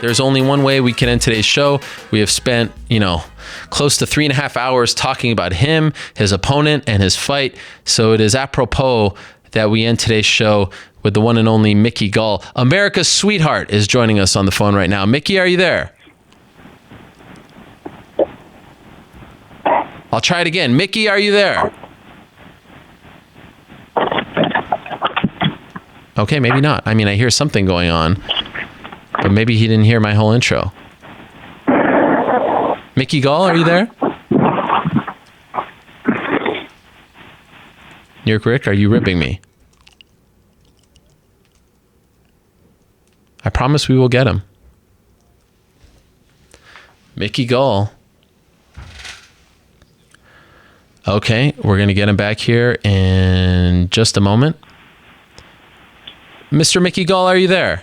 There's only one way we can end today's show. We have spent, close to 3.5 hours talking about him, his opponent, and his fight. So it is apropos that we end today's show with the one and only Mickey Gall. America's sweetheart is joining us on the phone right now. Mickey, are you there? I'll try it again. Mickey, are you there? Okay, maybe not. I hear something going on, but maybe he didn't hear my whole intro. Mickey Gall, are you there? Rick, are you ripping me? I promise we will get him. Mickey Gall. Okay, we're going to get him back here in just a moment. Mr. Mickey Gall, are you there?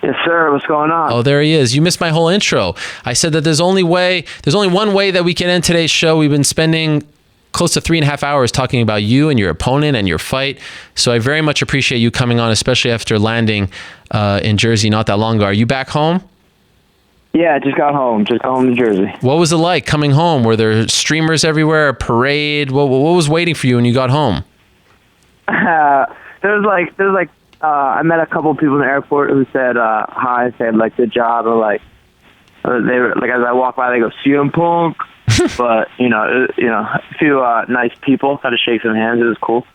Yes, sir. What's going on? Oh, there he is. You missed my whole intro. I said that there's only one way that we can end today's show. We've been spending close to 3.5 hours talking about you and your opponent and your fight. So I very much appreciate you coming on, especially after landing in Jersey not that long ago. Are you back home? Yeah, just got home. Just got home to Jersey. What was it like coming home? Were there streamers everywhere, a parade? What was waiting for you when you got home? There was I met a couple of people in the airport who said hi, said good job, or they were as I walked by, they go CM Punk. But a few nice people. Had to shake some hands. It was cool.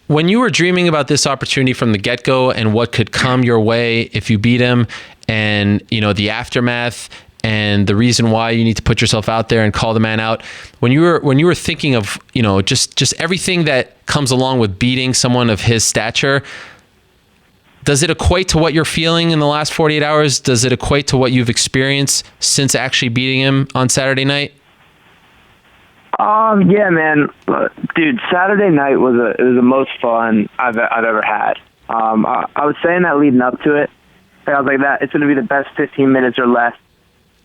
When you were dreaming about this opportunity from the get-go and what could come your way if you beat him, and the aftermath and the reason why you need to put yourself out there and call the man out, when you were thinking of just everything that comes along with beating someone of his stature, does it equate to what you're feeling in the last 48 hours? Does it equate to what you've experienced since actually beating him on Saturday night? Yeah, man, dude. Saturday night was the most fun I've ever had. I was saying that leading up to it. I was like, that it's going to be the best 15 minutes or less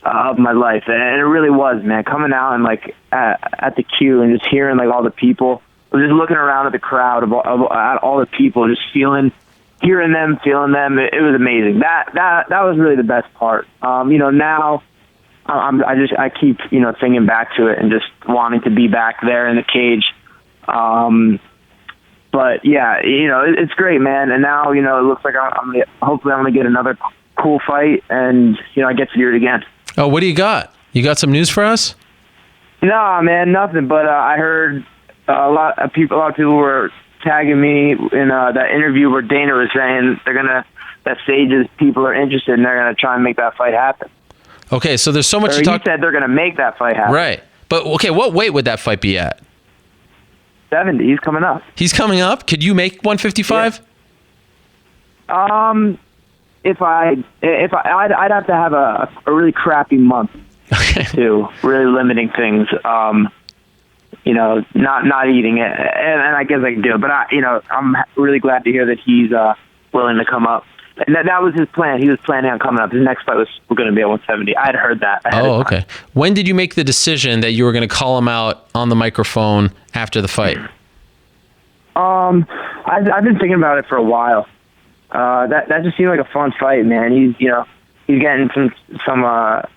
of my life, and it really was, man. Coming out and at the queue and just hearing all the people, just looking around at the crowd of all the people, just hearing them, feeling them. It was amazing. That was really the best part. Now I keep thinking back to it and just wanting to be back there in the cage. But yeah, it's great, man. And now it looks like hopefully I'm gonna get another cool fight, and I get to do it again. Oh, what do you got? You got some news for us? No, man, nothing. But I heard a lot of people were tagging me in that interview where Dana was saying that Sage's people are interested and they're gonna try and make that fight happen. Okay, so there's so much to talk. He said they're gonna make that fight happen. Right, but okay, what weight would that fight be at? 70. He's coming up. He's coming up. Could you make 155? Yeah. I'd have to have a really crappy month too, really limiting things. Not eating it, and I guess I can do it. But I'm really glad to hear that he's willing to come up. And that was his plan. He was planning on coming up. His next fight was going to be at 170. I had heard that. Oh, okay. When did you make the decision that you were going to call him out on the microphone after the fight? I've been thinking about it for a while. That just seemed like a fun fight, man. He's getting some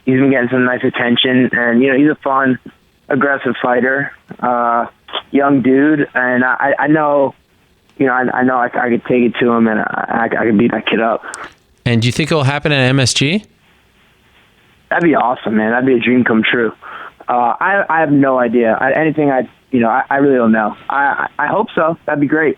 he's been getting some nice attention, and he's a fun, aggressive fighter, young dude, and I know. I know I could take it to him, and I could beat that kid up. And do you think it'll happen at MSG? That'd be awesome, man. That'd be a dream come true. I have no idea. I really don't know. I hope so. That'd be great.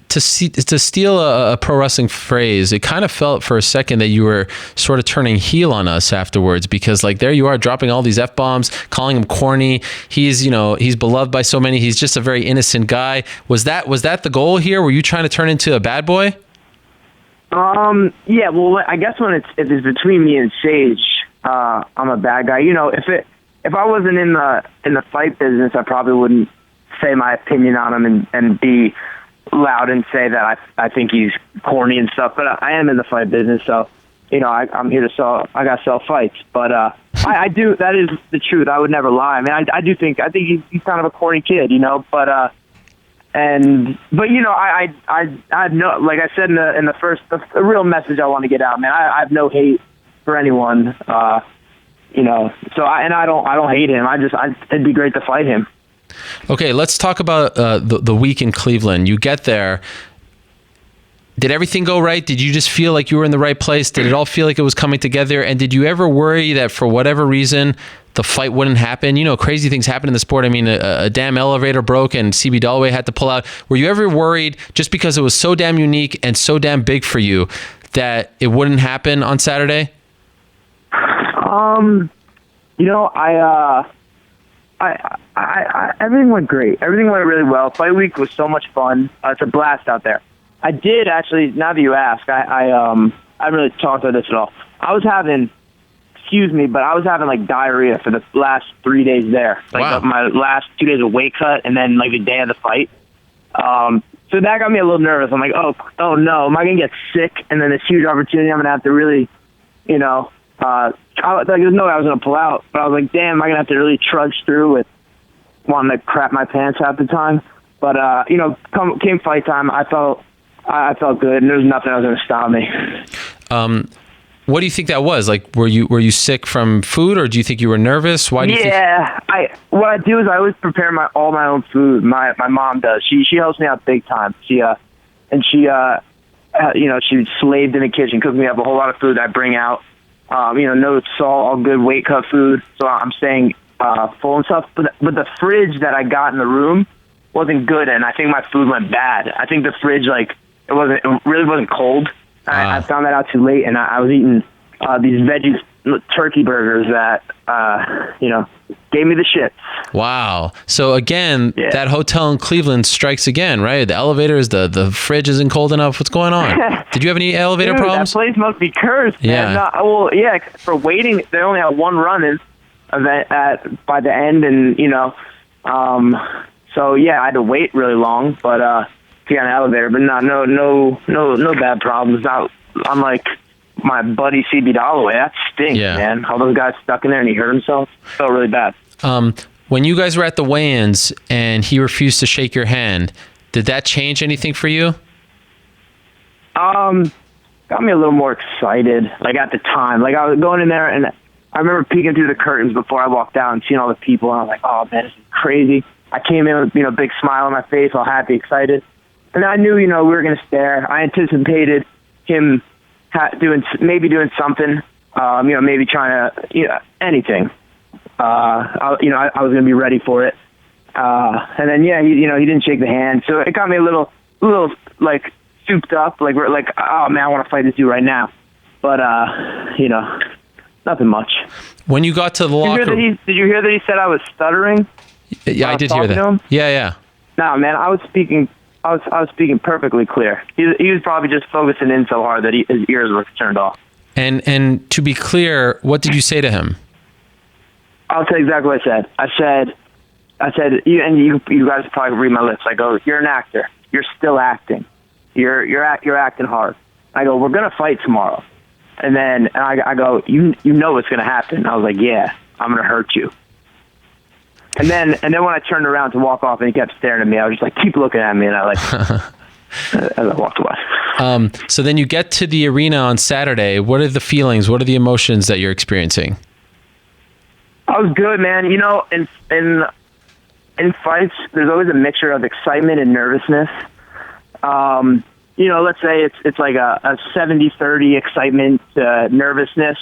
To steal a pro wrestling phrase, it kind of felt for a second that you were sort of turning heel on us afterwards, because there you are dropping all these F-bombs, calling him corny. He's beloved by so many. He's just a very innocent guy. Was that the goal here? Were you trying to turn into a bad boy? Yeah, well, I guess if it's between me and Sage, I'm a bad guy. If I wasn't in the fight business, I probably wouldn't say my opinion on him and be loud and say that I think he's corny and stuff, but I am in the fight business, so I'm here to sell. I got to sell fights, but I do. That is the truth. I would never lie. I mean, I think he's kind of a corny kid, but I have no, like I said in the first, the real message I want to get out, man. I have no hate for anyone. So I don't hate him. It'd be great to fight him. Okay, let's talk about the week in Cleveland. You get there. Did everything go right? Did you just feel like you were in the right place? Did it all feel like it was coming together? And did you ever worry that for whatever reason, the fight wouldn't happen? Crazy things happen in the sport. I mean, a damn elevator broke and CB Dalloway had to pull out. Were you ever worried, just because it was so damn unique and so damn big for you, that it wouldn't happen on Saturday? Everything went great. Everything went really well. Fight week was so much fun. It's a blast out there. I did actually, now that you ask, I haven't really talked about this at all. I was having like diarrhea for the last 3 days there. Wow. My last 2 days of weight cut and then like the day of the fight. So that got me a little nervous. I'm like, oh no, am I going to get sick? And then this huge opportunity, I'm going to have to really, there's no way I was going to pull out. But I was like, damn, am I going to have to really trudge through with wanting to crap my pants half the time? But, came fight time, I felt good, and there was nothing that was going to stop me. What do you think that was? Like, were you sick from food, or do you think you were nervous? Why do you think? What I do is I always prepare all my own food. My mom does. She helps me out big time. She slaved in the kitchen, cooking me up a whole lot of food that I bring out. No salt, all good weight cut food. So I'm staying full and stuff. But the fridge that I got in the room wasn't good, and I think my food went bad. I think the fridge, it really wasn't cold. I found that out too late, and I was eating these veggie turkey burgers that gave me the shits. Wow. So again, that hotel in Cleveland strikes again, right? The elevators, the fridge isn't cold enough. What's going on? Did you have any elevator problems? That place must be cursed, man. Yeah. For waiting, they only had one run by the end, and so I had to wait really long, but to get on an elevator, but no bad problems. Not unlike my buddy CB Dalloway. That stinks, man. All those guys stuck in there and he hurt himself. Felt really bad. When you guys were at the weigh-ins and he refused to shake your hand, did that change anything for you? Got me a little more excited. At the time, I was going in there and I remember peeking through the curtains before I walked out and seeing all the people, and I was like, oh man, this is crazy. I came in with a big smile on my face, all happy, excited. And I knew, we were going to stare. I anticipated him doing something, maybe trying to, anything. I was going to be ready for it. And then, he didn't shake the hand. So it got me a little souped up. We're oh man, I want to fight this dude right now. But, nothing much. When you got to the locker room. Did you hear that he said I was stuttering? Yeah, I did hear that. Yeah. No, man, I was speaking perfectly clear. He was probably just focusing in so hard that his ears were turned off. And to be clear, what did you say to him? I'll tell you exactly what I said. I said, you guys probably read my lips. I go, you're an actor. You're still acting. You're acting hard. I go, we're gonna fight tomorrow. And then I go, you know what's gonna happen. I was like, yeah, I'm gonna hurt you. And then when I turned around to walk off and he kept staring at me, I was just like, keep looking at me, and I as I walked away. So then you get to the arena on Saturday. What are the feelings? What are the emotions that you're experiencing? I was good, man. In fights, there's always a mixture of excitement and nervousness. Let's say it's like a 70-30 excitement to nervousness.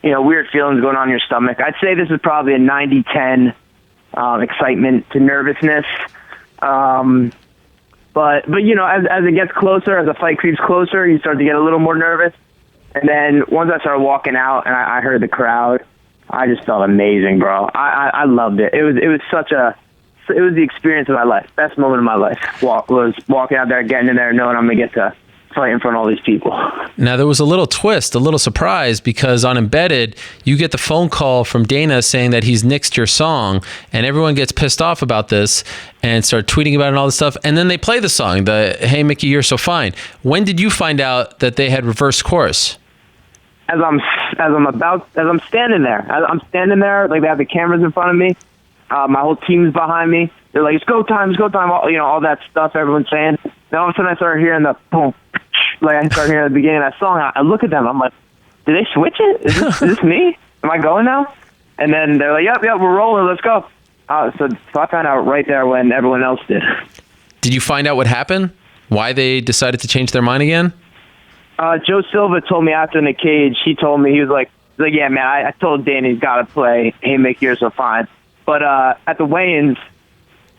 Weird feelings going on in your stomach. I'd say this is probably a 90-10 excitement to nervousness. But as it gets closer, as the fight creeps closer, you start to get a little more nervous. And then once I started walking out and I heard the crowd, I just felt amazing, bro. I loved it. It was the experience of my life. Best moment of my life was walking out there, getting in there, knowing I'm going to get to fight in front of all these people. Now, there was a little twist, a little surprise, because on Embedded, you get the phone call from Dana saying that he's nixed your song, and everyone gets pissed off about this and start tweeting about it and all this stuff, and then they play the song, the Hey Mickey, You're So Fine. When did you find out that they had reversed course? As I'm standing there, like they have the cameras in front of me. My whole team's behind me. They're like, it's go time, all that stuff everyone's saying. Then all of a sudden I started hearing the boom, I started hearing the beginning of that song. I look at them, I'm like, did they switch it? Is this me? Am I going now? And then they're like, yep, we're rolling. Let's go. So I found out right there when everyone else did. Did you find out what happened? Why they decided to change their mind again? Joe Silva told me after in the cage, he told me, he was like, yeah, man, I told Danny he's got to play. Hey, make yours so fine. But at the weigh-ins,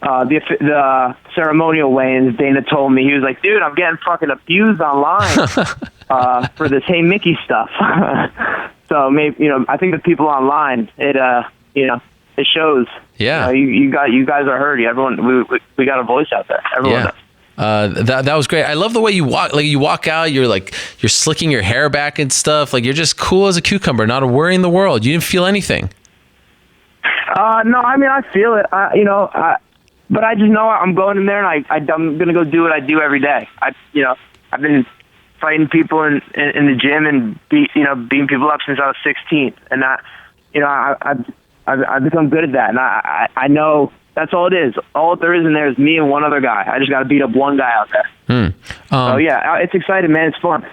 the ceremonial weigh-ins, Dana told me, he was like, dude, I'm getting fucking abused online for this Hey Mickey stuff. So maybe, I think the people online, it shows. Yeah. You guys are heard. Everyone, we got a voice out there. Everyone does. That was great. I love the way you walk. Like you walk out, you're slicking your hair back and stuff. Like you're just cool as a cucumber, not a worry in the world. You didn't feel anything. No, I mean I feel it. But I just know I'm going in there and I'm gonna go do what I do every day. I've been fighting people in the gym and beating people up since I was 16, and I've become good at that, and I know that's all it is. All there is in there is me and one other guy. I just got to beat up one guy out there. So yeah, it's exciting, man. It's fun.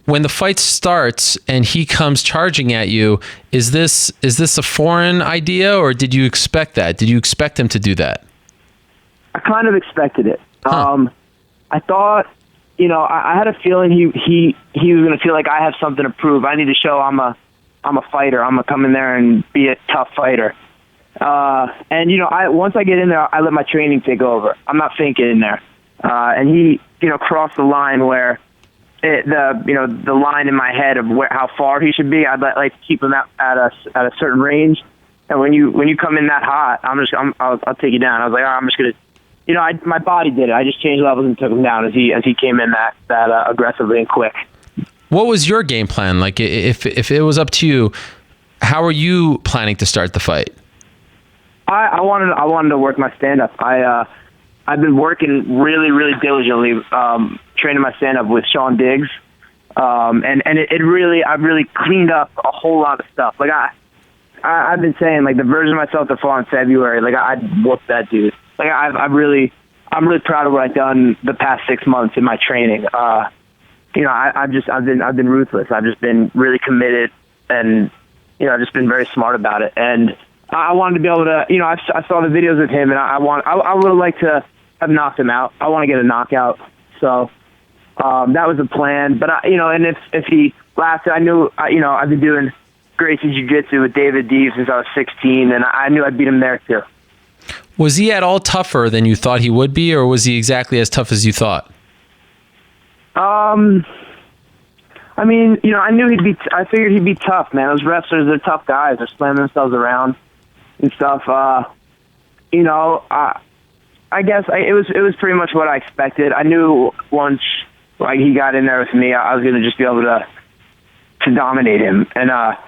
When the fight starts and he comes charging at you, is this a foreign idea, or did you expect that? Did you expect him to do that? I kind of expected it. I thought, I had a feeling he was going to feel like I have something to prove. I need to show I'm a fighter. I'm going to come in there and be a tough fighter. And once I get in there, I let my training take over. I'm not faking in there. And he, crossed the line where the line in my head of how far he should be. I'd like keep him at a certain range. And when you come in that hot, I'll take you down. I was like, I'm just gonna. My body did it. I just changed levels and took him down as he came in that aggressively and quick. What was your game plan? Like, if it was up to you, how are you planning to start the fight? I wanted to work my stand up. I've been working really, really diligently, training my stand up with Sean Diggs, and I've really cleaned up a whole lot of stuff. Like I've been saying, like the version of myself that fought in February, like I'd whoop that dude. Like I'm really proud of what I've done the past 6 months in my training. I've been ruthless. I've just been really committed, and I've just been very smart about it. And I wanted to be able to, I saw the videos of him, and I would have liked to have knocked him out. I want to get a knockout. So that was the plan. But and if he lasted, I knew, I've been doing Gracie Jiu-Jitsu with David Deeb since I was 16, and I knew I'd beat him there too. Was he at all tougher than you thought he would be, or was he exactly as tough as you thought? I mean, I figured he'd be tough, man. Those wrestlers, they're tough guys. They're slamming themselves around and stuff. I guess it was pretty much what I expected. I knew once he got in there with me, I was going to just be able to dominate him. And, I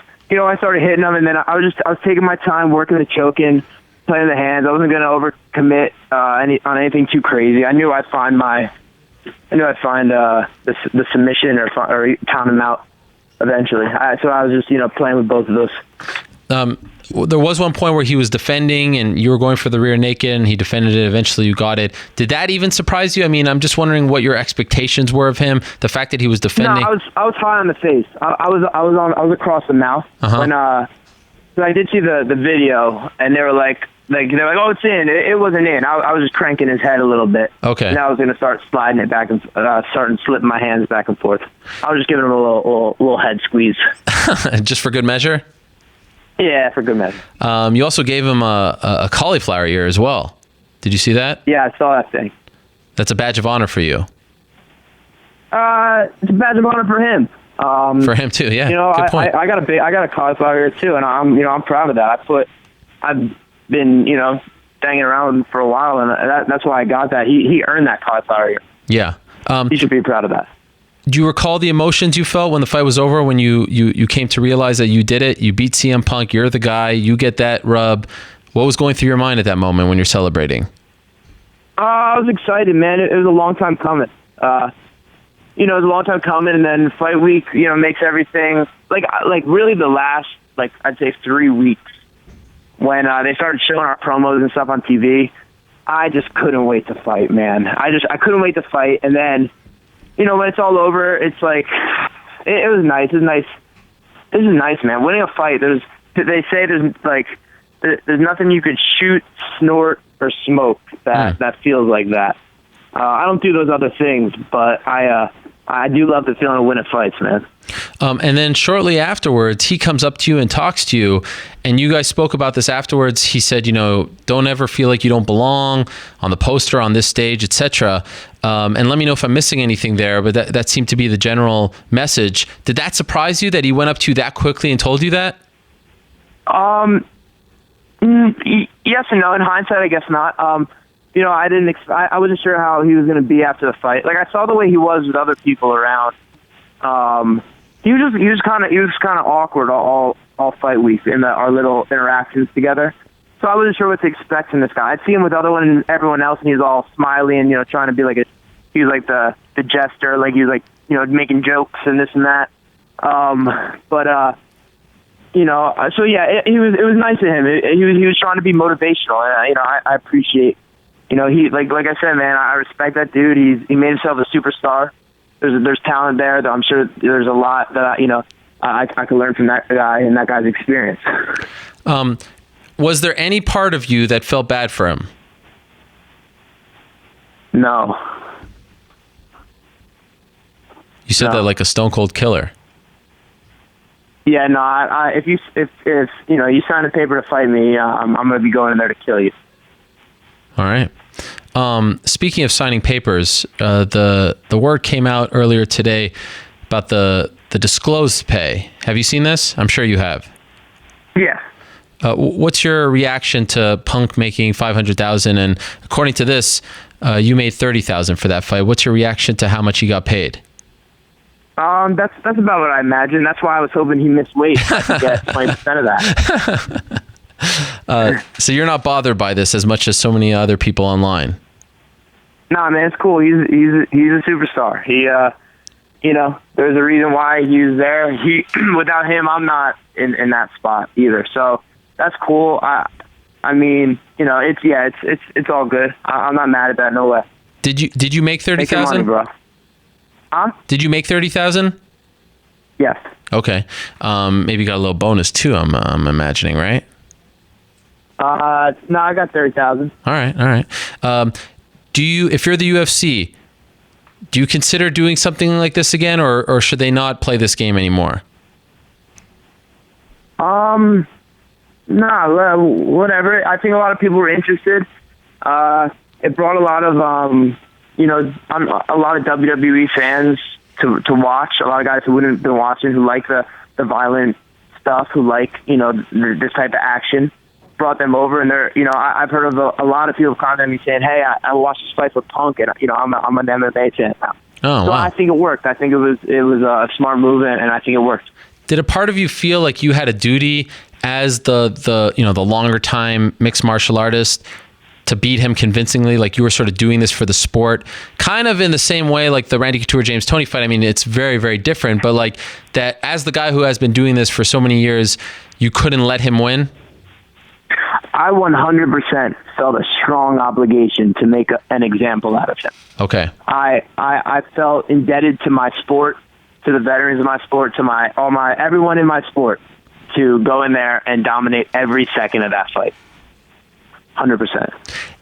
started hitting him, and then I was taking my time, working the choking, playing the hands. I wasn't going to overcommit on anything too crazy. I knew I'd find the submission or pound him out eventually. So I was just playing with both of those. There was one point where he was defending and you were going for the rear naked and he defended it. Eventually you got it. Did that even surprise you? I mean, I'm just wondering what your expectations were of him. The fact that he was defending. No, I was high on the face. I was across the mouth when so I did see the video, and they're like, oh, it's in. It wasn't in. I was just cranking his head a little bit. Okay. And I was going to start sliding it back and starting slipping my hands back and forth. I was just giving him a little head squeeze. Just for good measure? Yeah, for good measure. You also gave him a cauliflower ear as well. Did you see that? Yeah, I saw that thing. That's a badge of honor for you. It's a badge of honor for him. For him too, yeah. Good point. I got a cauliflower ear too, and I'm proud of that. I've been banging around with him for a while, and that's why I got that. He earned that cauliflower ear. Yeah. He should be proud of that. Do you recall the emotions you felt when the fight was over, when you came to realize that you did it? You beat CM Punk. You're the guy. You get that rub. What was going through your mind at that moment when you're celebrating? I was excited, man. It was a long time coming. It was a long time coming, and then fight week, makes everything like really the last, I'd say 3 weeks when they started showing our promos and stuff on TV. I just couldn't wait to fight, man. I couldn't wait to fight, and then when it's all over, it's like it was nice. It was nice this is nice, man. Winning a fight, they say there's nothing you could shoot, snort, or smoke that feels like that. I don't do those other things, but I do love the feeling of winning fights, man. And then shortly afterwards, he comes up to you and talks to you, and you guys spoke about this afterwards. He said, don't ever feel like you don't belong on the poster, on this stage, etc. And let me know if I'm missing anything there, but that seemed to be the general message. Did that surprise you that he went up to you that quickly and told you that? Yes and no. In hindsight, I guess not. I wasn't sure how he was going to be after the fight. Like, I saw the way he was with other people around. He was kind of awkward all fight week in our little interactions together. So I wasn't sure what to expect from this guy. I'd see him with everyone else, and he's all smiley and trying to be like he was like the jester, like he was like making jokes and this and that. So yeah, it was nice of him. He was trying to be motivational. I appreciate. He like I said, man, I respect that dude. He made himself a superstar. There's talent there. That I'm sure there's a lot that I could learn from that guy and that guy's experience. Was there any part of you that felt bad for him? No. You said that like a stone cold killer. Yeah, no. If you sign a paper to fight me, I'm going to be going in there to kill you. All right. Speaking of signing papers, the word came out earlier today about the disclosed pay. Have you seen this? I'm sure you have. Yeah. What's your reaction to Punk making $500,000? And according to this, you made $30,000 for that fight. What's your reaction to how much he got paid? That's about what I imagined. That's why I was hoping he missed weight so I could get 20% of that. So you're not bothered by this as much as so many other people online? Nah, man, it's cool. He's a superstar. There's a reason why he's there. Without him, I'm not in that spot either. So that's cool. It's all good. I'm not mad at that. No way. Did you make $30,000, bro? Huh? Did you make $30,000? Yes. Okay. Maybe you got a little bonus too. I'm imagining, right? No, I got $30,000. All right. If you're the UFC, do you consider doing something like this again, or should they not play this game anymore? Nah, whatever. I think a lot of people were interested. It brought a lot of WWE fans to watch. A lot of guys who wouldn't have been watching, who like the violent stuff, who like this type of action. Brought them over, and I've heard of a lot of people contacting me saying, "Hey, I watched this fight with Punk, and I'm an MMA fan now." Oh, so wow. I think it worked. I think it was a smart move, and I think it worked. Did a part of you feel like you had a duty as the longer time mixed martial artist to beat him convincingly, like you were sort of doing this for the sport, kind of in the same way like the Randy Couture James Toney fight? I mean, it's very, very different, but like that as the guy who has been doing this for so many years, you couldn't let him win? I 100% felt a strong obligation to make an example out of him. Okay. I felt indebted to my sport, to the veterans of my sport, to everyone in my sport, to go in there and dominate every second of that fight. 100%.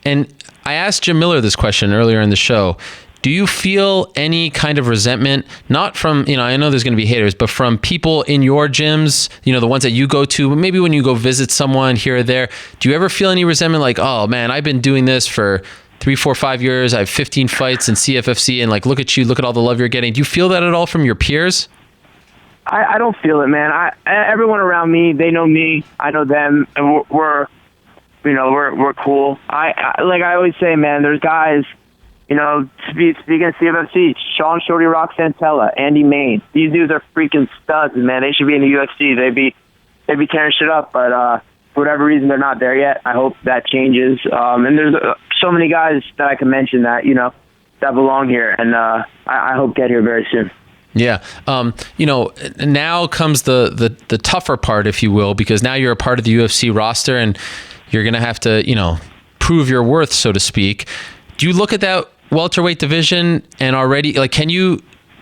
And I asked Jim Miller this question earlier in the show. Do you feel any kind of resentment, not from, I know there's going to be haters, but from people in your gyms, the ones that you go to, maybe when you go visit someone here or there, do you ever feel any resentment like, oh man, I've been doing this for 3, 4, 5 years. I have 15 fights in CFFC, and like, look at you, look at all the love you're getting. Do you feel that at all from your peers? I don't feel it, man. Everyone around me, they know me, I know them, and we're cool. I always say, man, there's guys, speaking of CFFC, Sean Shorty Rock Santella, Andy Main. These dudes are freaking studs, man. They should be in the UFC. They'd be tearing shit up, but for whatever reason, they're not there yet. I hope that changes. And there's so many guys that I can mention that that belong here, and I hope get here very soon. Yeah. Now comes the tougher part, if you will, because now you're a part of the UFC roster, and you're going to have to, prove your worth, so to speak. Do you look at that welterweight division and already, like, can you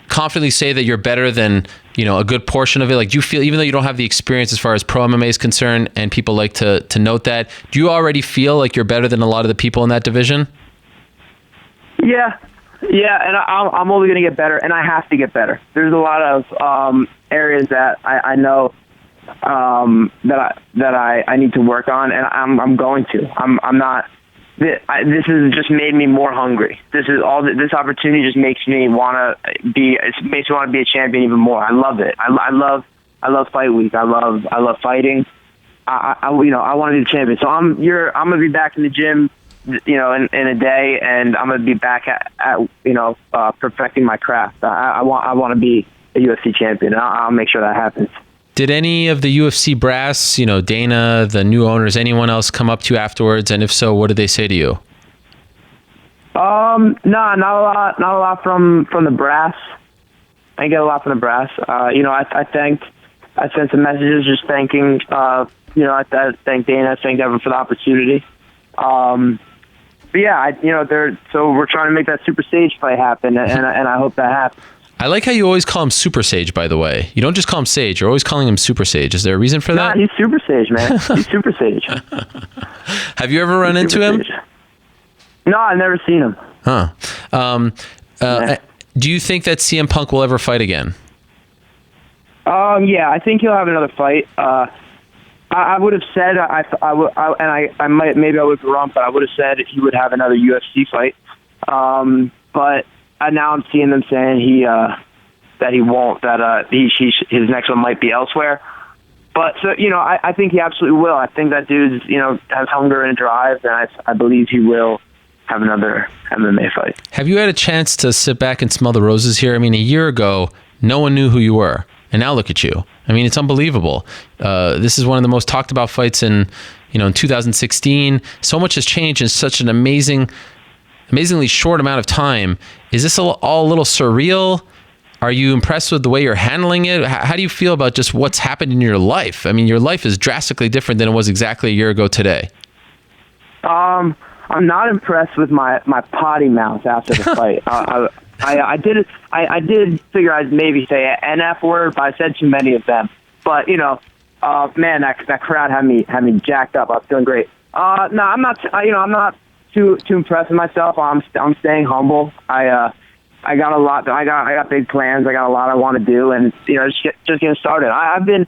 confidently say that you're better than, a good portion of it? Like, do you feel, even though you don't have the experience as far as pro MMA is concerned, and people like to note that, do you already feel like you're better than a lot of the people in that division? Yeah, and I'm only going to get better, and I have to get better. There's a lot of areas that I know that I need to work on, and I'm going to. I'm not. This has just made me more hungry. This opportunity just makes me want to be. It makes me want to be a champion even more. I love it. I love fight week. I love fighting. I want to be the champion. So I'm gonna be back in the gym, in a day, and I'm gonna be back at perfecting my craft. I want to be a UFC champion. I'll make sure that happens. Did any of the UFC brass, Dana, the new owners, anyone else come up to you afterwards? And if so, what did they say to you? No, not a lot from the brass. I didn't get a lot from the brass. I sent some messages just thanking, I thanked Dana, thanked everyone for the opportunity. But yeah, so we're trying to make that Super Sage fight happen, and I hope that happens. I like how you always call him Super Sage, by the way. You don't just call him Sage. You're always calling him Super Sage. Is there a reason for that? Nah, he's Super Sage, man. He's Super Sage. Have you ever run into him? Sage. No, I've never seen him. Huh. Yeah. Do you think that CM Punk will ever fight again? Yeah, I think he'll have another fight. I would have said I would be wrong, but I would have said he would have another UFC fight. But now I'm seeing them saying that he won't. That his next one might be elsewhere. But so I think he absolutely will. I think that dude has hunger and drive, and I believe he will have another MMA fight. Have you had a chance to sit back and smell the roses here? I mean, a year ago, no one knew who you were, and now look at you. I mean, it's unbelievable. This is one of the most talked about fights in 2016. So much has changed in such an amazingly short amount of time. Is this all a little surreal? Are you impressed with the way you're handling it? How do you feel about just what's happened in your life? I mean, your life is drastically different than it was exactly a year ago today. I'm not impressed with my potty mouth after the fight. I did figure I'd maybe say an F word, but I said too many of them. But man, that crowd had me jacked up. I was feeling great. No, I'm not. I'm not too impressed with myself. I'm staying humble. I got a lot. I got big plans. I got a lot I want to do, and just getting started. I've been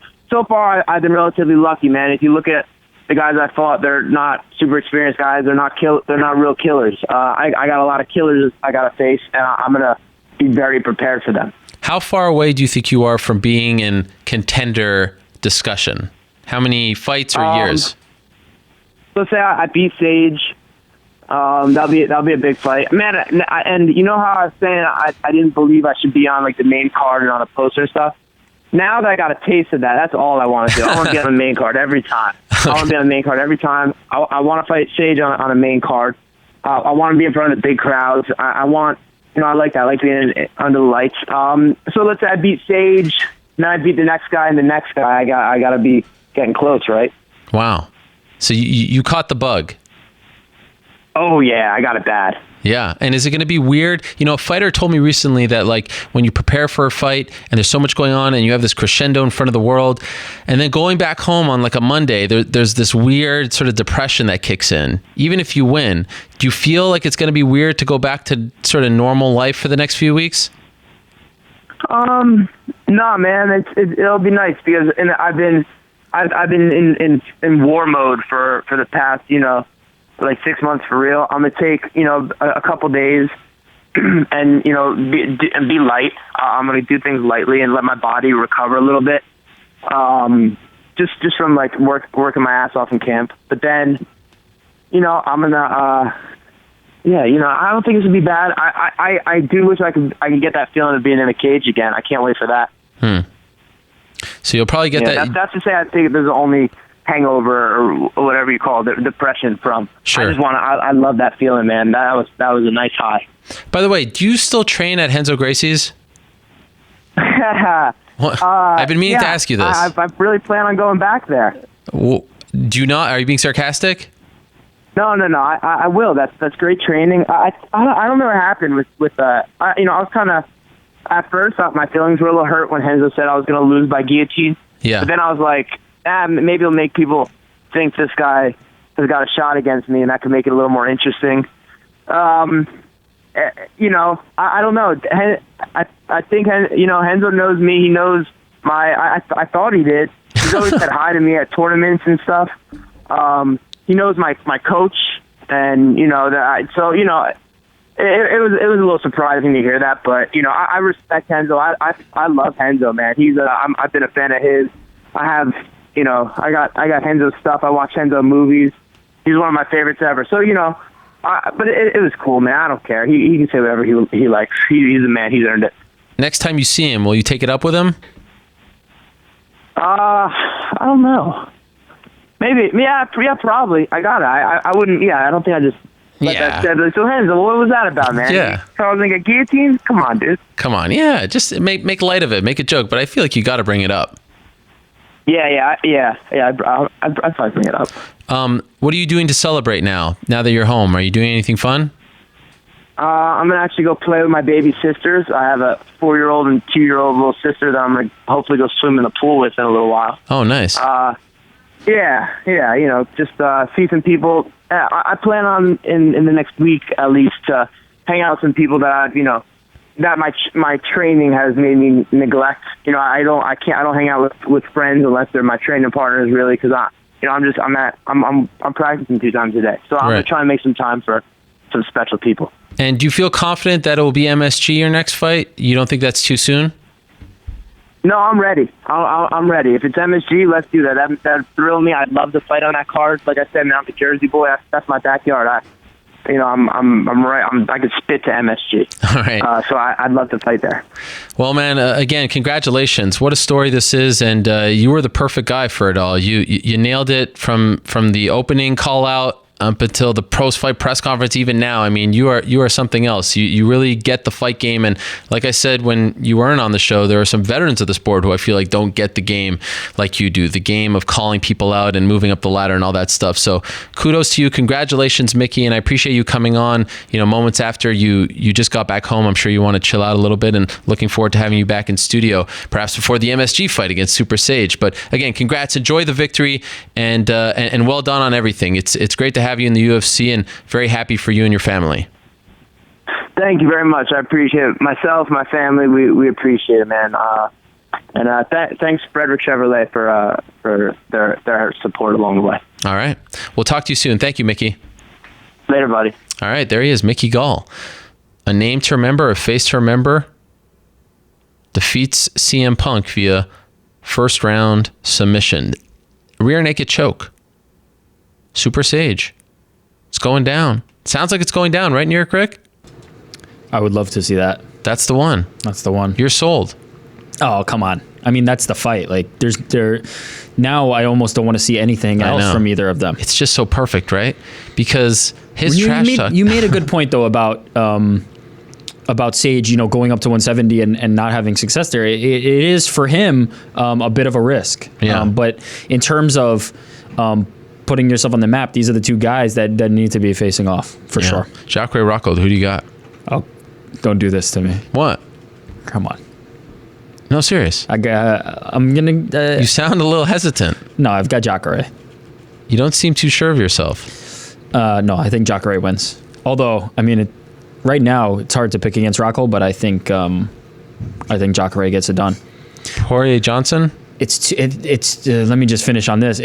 relatively lucky, man. If you look at the guys I fought, they're not super experienced guys. They're not real killers. I got a lot of killers I got to face, and I'm gonna be very prepared for them. How far away do you think you are from being in contender discussion? How many fights or years? Let's say I beat Sage. That'll be a big fight, man. And you know how I was saying I didn't believe I should be on like the main card and on a poster and stuff. Now that I got a taste of that, that's all I want to do. I want to be on the main card every time. I want to be on the main card every time. I want to fight Sage on a main card. I want to be in front of the big crowds. I want, I like that. I like being under the lights. So let's say I beat Sage, now I beat the next guy and the next guy. I got to be getting close, right? Wow. So you caught the bug. Oh yeah, I got it bad. Yeah. And is it going to be weird? A fighter told me recently that like when you prepare for a fight and there's so much going on and you have this crescendo in front of the world, and then going back home on like a Monday, there's this weird sort of depression that kicks in. Even if you win, do you feel like it's going to be weird to go back to sort of normal life for the next few weeks? No, man, it'll be nice because I've been in war mode for the past, like 6 months for real. I'm gonna take a couple days and be light. I'm gonna do things lightly and let my body recover a little bit. Just from like working my ass off in camp. But then, I'm gonna I don't think it's gonna be bad. I do wish I could get that feeling of being in a cage again. I can't wait for that. So you'll probably get that. That's to say, I think there's the only hangover or whatever you call it, depression from. Sure. I love that feeling, man. That was a nice high. By the way, do you still train at Renzo Gracie's? I've been meaning to ask you this. I really plan on going back there. Well, do you not? Are you being sarcastic? No. I will. That's great training. I don't know what happened with I was kind of at first, my feelings were a little hurt when Renzo said I was going to lose by guillotine. Yeah. But then I was like, maybe it'll make people think this guy has got a shot against me, and that could make it a little more interesting. You know, I don't know. I think, you know, Renzo knows me. He knows I thought he did. He's always said hi to me at tournaments and stuff. He knows my coach, and, you know, so, you know, it was a little surprising to hear that, but, you know, I respect Renzo. I love Renzo, man. I've been a fan of his. I have, you know, I got Renzo's stuff. I watch Renzo movies. He's one of my favorites ever. So, you know, but it was cool, man. I don't care. He can say whatever he likes. He's a man. He's earned it. Next time you see him, will you take it up with him? I don't know. Maybe. Yeah, probably. I got it. I wouldn't. Yeah, I don't think I just let that said. So, Renzo, what was that about, man? Yeah. So I was like, a guillotine? Come on, dude. Come on. Yeah, just make light of it. Make a joke. But I feel like you got to bring it up. Yeah. I'd probably bring it up. What are you doing to celebrate now that you're home? Are you doing anything fun? I'm going to actually go play with my baby sisters. I have a 4-year-old and 2-year-old little sister that I'm going to hopefully go swim in the pool with in a little while. Oh, nice. Yeah, you know, just see some people. I plan on in the next week at least to hang out with some people that you know, that my training has made me neglect. You know, I don't hang out with friends unless they're my training partners, really, because I'm practicing 2 times a day. So I'm gonna try and make some time for some special people. And do you feel confident that it will be MSG your next fight? You don't think that's too soon? No, I'm ready. I'm ready. If it's MSG, let's do that. That'd thrill me. I'd love to fight on that card. Like I said, man, I'm a Jersey boy. That's my backyard. I'm right. I could spit to MSG. All right. So I'd love to fight there. Well, man, again, congratulations. What a story this is, and you were the perfect guy for it all. You nailed it from the opening call out up until the Postfight press conference. Even now, I mean, you are something else. You really get the fight game, and like I said when you weren't on the show, there are some veterans of the sport who I feel like don't get the game like you do, the game of calling people out and moving up the ladder and all that stuff. So kudos to you. Congratulations, Mickey, and I appreciate you coming on, you know, moments after you just got back home. I'm sure you want to chill out a little bit, and looking forward to having you back in studio, perhaps before the MSG fight against Super Sage. But again, congrats, enjoy the victory, and well done on everything. It's great to have you in the UFC, and very happy for you and your family. Thank you very much. I appreciate it. Myself, my family, we appreciate it, man. Thanks, Frederick Chevrolet, for their support along the way. All right. We'll talk to you soon. Thank you, Mickey. Later, buddy. All right. There he is, Mickey Gall. A name to remember, a face to remember. Defeats CM Punk via first round submission. Rear naked choke. Super Sage. It's going down. Sounds like it's going down, right, New York Rick? I would love to see that. That's the one. That's the one. You're sold. Oh, come on. I mean, that's the fight. Like, now I almost don't want to see anything else from either of them. It's just so perfect, right? Because his trash talk. You made a good point, though, about Sage, you know, going up to 170 and not having success there. It is, for him, a bit of a risk. Yeah. But in terms of putting yourself on the map, these are the two guys that need to be facing off, for sure. Jacare Rocco, who do you got? Oh, don't do this to me. What? Come on. No, serious. I'm gonna. You sound a little hesitant. No, I've got Jacare. You don't seem too sure of yourself. No, I think Jacare wins. Although, I mean, right now it's hard to pick against Rocco, but I think Jacare gets it done. Poirier Johnson. It's. Let me just finish on this.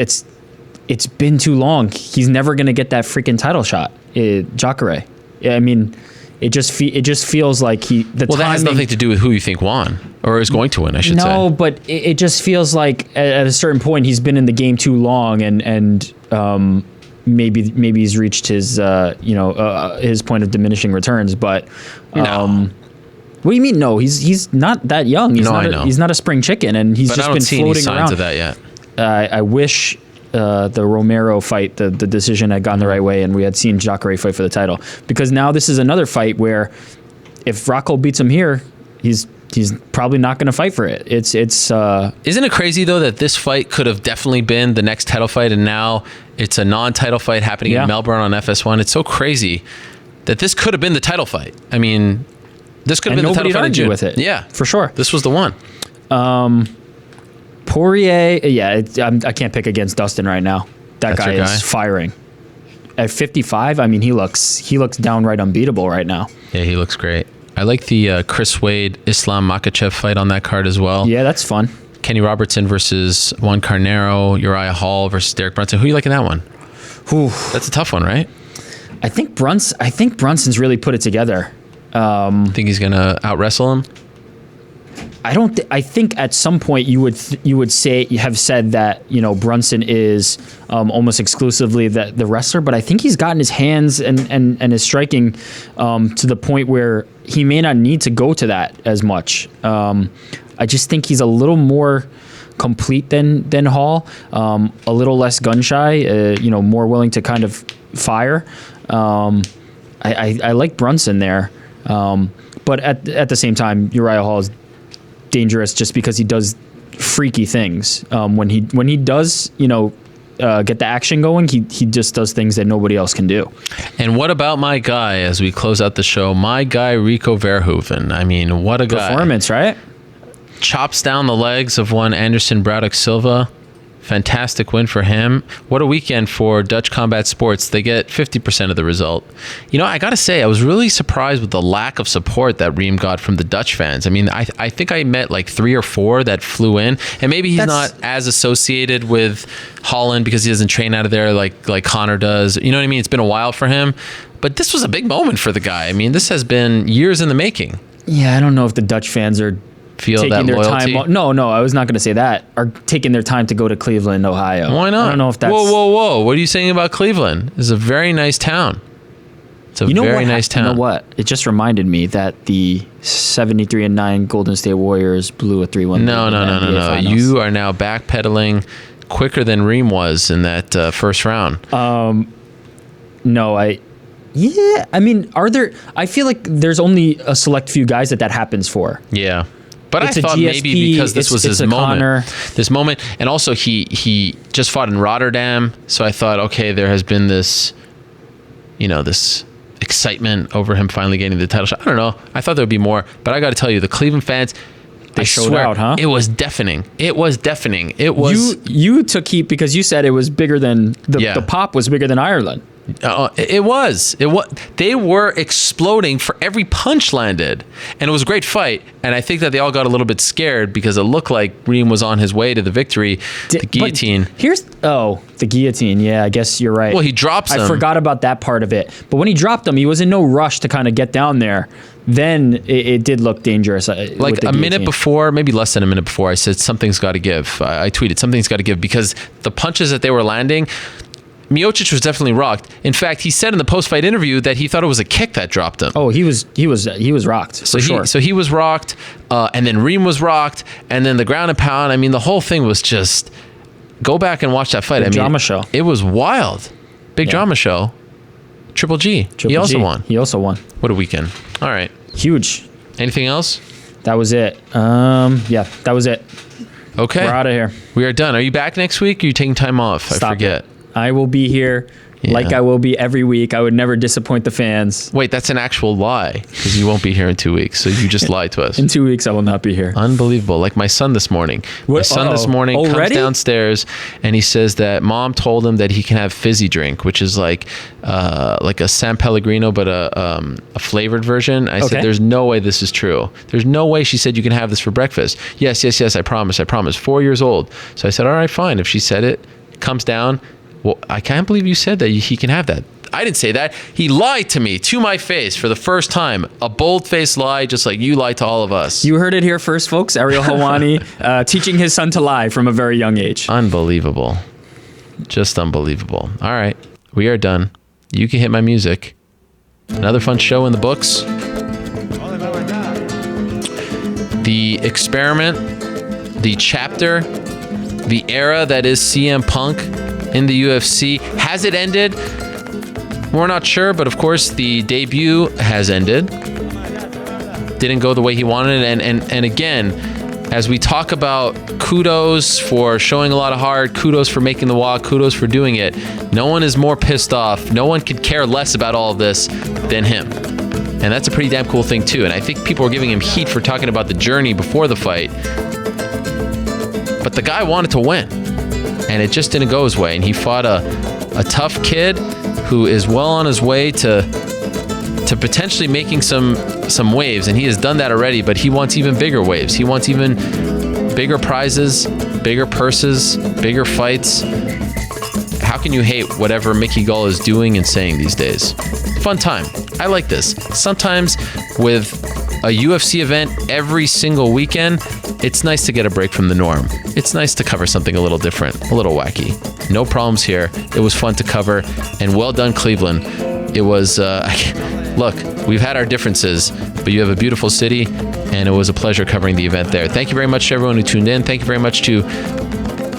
It's been too long. He's never gonna get that freaking title shot. Jacare. I mean, it just feels like that has nothing to do with who you think won or is going to win, I should say. No, but it just feels like at a certain point he's been in the game too long, and maybe he's reached his his point of diminishing returns. But no. What do you mean? No, he's not that young. I know. He's not a spring chicken, and he's just been floating around. I don't see any signs of that yet. I wish the Romero fight, the decision had gone the right way, and we had seen Jacare fight for the title. Because now this is another fight where if Rocco beats him here, he's probably not going to fight for it. Isn't it crazy though that this fight could have definitely been the next title fight, and now it's a non-title fight happening in Melbourne on FS1? It's so crazy that this could have been the title fight. I mean, This could have And been the title nobody'd fight in argue June. with it. Yeah, For sure. this was the one. Poirier, I can't pick against Dustin right now. That That's guy your is guy? firing. At 55, I mean, he looks downright unbeatable right now. Yeah, he looks great. I like the Chris Wade Islam Makhachev fight on that card as well. Yeah, that's fun. Kenny Robertson versus Juan Carnero, Uriah Hall versus Derek Brunson. Who you like in that one? Whew. That's a tough one, right? I think Brunson's really put it together. Think he's gonna out wrestle him? I think at some point you would have said that Brunson is almost exclusively the wrestler, but I think he's gotten his hands and his striking to the point where he may not need to go to that as much. I just think he's a little more complete than Hall, a little less gun shy, more willing to kind of fire. I like Brunson there, but at the same time, Uriah Hall is dangerous just because he does freaky things. When he does, get the action going, he just does things that nobody else can do. And what about my guy as we close out the show? My guy, Rico Verhoeven. I mean, what a guy. Performance, right? Chops down the legs of one Anderson Braddock Silva. Fantastic win for him. What a weekend for Dutch Combat Sports. They get 50% of the result. I got to say, I was really surprised with the lack of support that Reem got from the Dutch fans. I mean, I think I met like 3 or 4 that flew in. And maybe he's not as associated with Holland because he doesn't train out of there like Connor does. You know what I mean? It's been a while for him. But this was a big moment for the guy. I mean, this has been years in the making. Yeah, I don't know if the Dutch fans are taking their loyalty? time. No, I was not going to say that. Are taking their time to go to Cleveland, Ohio. Why not? I don't know if that's... Whoa. What are you saying about Cleveland? It's a very nice town. It's a very nice town. You know what? It just reminded me that the 73-9 Golden State Warriors blew a 3-1 lead. No. You are now backpedaling quicker than Reem was in that first round. No, I mean, are there... I feel like there's only a select few guys that happens for. Yeah. But It's I a thought GSP, maybe because this was his a moment. Connor. This moment. And also he just fought in Rotterdam. So I thought, okay, there has been this, this excitement over him finally getting the title shot. I don't know. I thought there would be more. But I got to tell you, the Cleveland fans... They showed out, huh? It was deafening. It was... You took heat because you said it was bigger than... The pop was bigger than Ireland. It was. They were exploding for every punch landed, and it was a great fight. And I think that they all got a little bit scared because it looked like Reem was on his way to the victory. The guillotine. The guillotine. Yeah, I guess you're right. Well, he drops him. I forgot about that part of it. But when he dropped him, he was in no rush to kind of get down there. Then it did look dangerous. Like a minute before, maybe less than a minute before, I said something's got to give. I tweeted something's got to give because the punches that they were landing. Miocic was definitely rocked. In fact, he said in the post-fight interview that he thought it was a kick that dropped him. Oh, he was rocked. So he was rocked, and then Reem was rocked, and then the ground and pound. I mean, the whole thing was just go back and watch that fight. Drama show. It was wild, big drama show. Triple G. He also won. What a weekend! All right, huge. Anything else? That was it. Yeah, that was it. Okay, we're out of here. We are done. Are you back next week? Or are you taking time off? I forget. I will be here like I will be every week. I would never disappoint the fans. Wait, that's an actual lie because you won't be here in 2 weeks. So you just lied to us. In 2 weeks, I will not be here. Unbelievable. Like my son this morning. My son this morning comes downstairs and he says that mom told him that he can have fizzy drink, which is like a San Pellegrino, but a flavored version. I said, there's no way this is true. There's no way she said you can have this for breakfast. Yes. I promise. 4 years old. So I said, all right, fine. If she said it, comes down. Well, I can't believe you said that he can have that. I didn't say that. He lied to me to my face for the first time. A bold-faced lie, just like you lied to all of us. You heard it here first, folks. Ariel Helwani teaching his son to lie from a very young age. Unbelievable. Just unbelievable. All right. We are done. You can hit my music. Another fun show in the books. The experiment, the chapter, the era that is CM Punk in the UFC. Has it ended? We're not sure, but of course the debut has ended. Didn't go the way he wanted. And again, as we talk about kudos for showing a lot of heart, kudos for making the walk, kudos for doing it, no one is more pissed off. No one could care less about all of this than him. And that's a pretty damn cool thing too. And I think people were giving him heat for talking about the journey before the fight. But the guy wanted to win. And it just didn't go his way. And he fought a tough kid who is well on his way to potentially making some waves. And he has done that already, but he wants even bigger waves. He wants even bigger prizes, bigger purses, bigger fights. How can you hate whatever Mickey Gall is doing and saying these days? Fun time. I like this. Sometimes with a UFC event every single weekend, it's nice to get a break from the norm. It's nice to cover something a little different, a little wacky. No problems here. It was fun to cover, and well done, Cleveland. It was, look, we've had our differences, but you have a beautiful city, and it was a pleasure covering the event there. Thank you very much to everyone who tuned in. Thank you very much to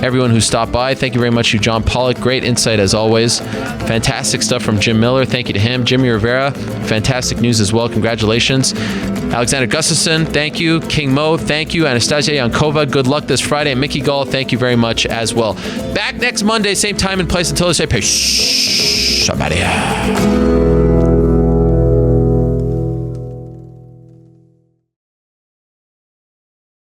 everyone who stopped by. Thank you very much to John Pollock. Great insight as always. Fantastic stuff from Jim Miller. Thank you to him. Jimmy Rivera, fantastic news as well. Congratulations. Alexander Gustafsson, thank you. King Mo, thank you. Anastasia Yankova, good luck this Friday. And Mickey Gall, thank you very much as well. Back next Monday, same time and place. Until I say peace. Somebody.